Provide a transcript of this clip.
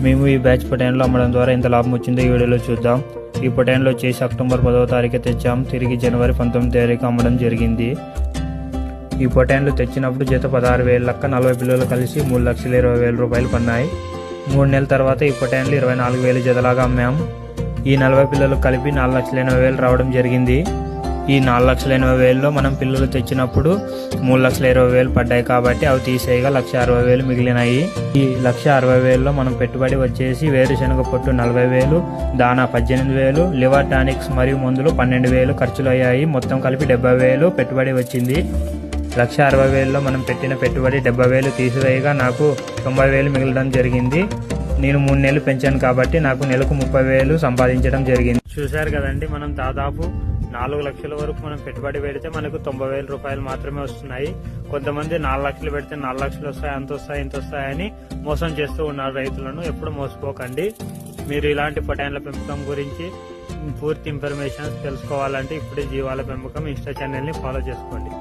మేము ఈ బ్యాచ్ పొటాన్లో అమ్మడం ద్వారా ఎంత లాభం వచ్చిందో ఈ వీడియోలో చూద్దాం. ఈ పొటాన్లో చేసి అక్టోబర్ 10వ తారీఖు తెచ్చాం, తిరిగి జనవరి 19వ తారీఖు అమ్మడం జరిగింది. ఈ పొటాన్లు తెచ్చినప్పుడు జత 16,000 లెక్క 40 పిల్లలు కలిసి 3,20,000 రూపాయలు పన్నాయి. 3 నెలల తర్వాత ఈ పొటాన్లు 24,000 జతలాగా అమ్మాం. ఈ 40 పిల్లలు కలిపి 4,80,000 రావడం జరిగింది. ఈ 4,80,000లో మనం పిల్లలు తెచ్చినప్పుడు 3,20,000 పడ్డాయి కాబట్టి అవి తీసేయగా 1,60,000 మిగిలినాయి. ఈ 1,60,000లో మనం పెట్టుబడి వచ్చేసి వేరుశనగ పొట్టు 40,000, దానా 18,000, లివర్ టానిక్స్ మరియు మందులు 12,000 ఖర్చులు అయ్యాయి. మొత్తం కలిపి 70,000 పెట్టుబడి వచ్చింది. 1,60,000లో మనం పెట్టిన పెట్టుబడి 70,000 తీసివేయగా నాకు 90,000 మిగలడం జరిగింది. నేను 3 నెలలు పెంచాను కాబట్టి నాకు నెలకు 30,000 సంపాదించడం జరిగింది. చూశారు కదండి, మనం దాదాపు 4 లక్షల వరకు మనం పెట్టుబడి పెడితే మనకు 90,000 రూపాయలు మాత్రమే వస్తున్నాయి. కొంతమంది 4 లక్షలు పెడితే 4 లక్షలు వస్తాయి, అంత వస్తాయి, ఇంత వస్తాయని మోసం చేస్తూ ఉన్నారు రైతులను. ఎప్పుడు మోసపోకండి. మీరు ఇలాంటి పొటాన్ల పెంపకం గురించి పూర్తి ఇన్ఫర్మేషన్ తెలుసుకోవాలంటే ఇప్పుడే జీవాల పెంపకం ఇన్స్టా ఛానల్ని ఫాలో చేసుకోండి.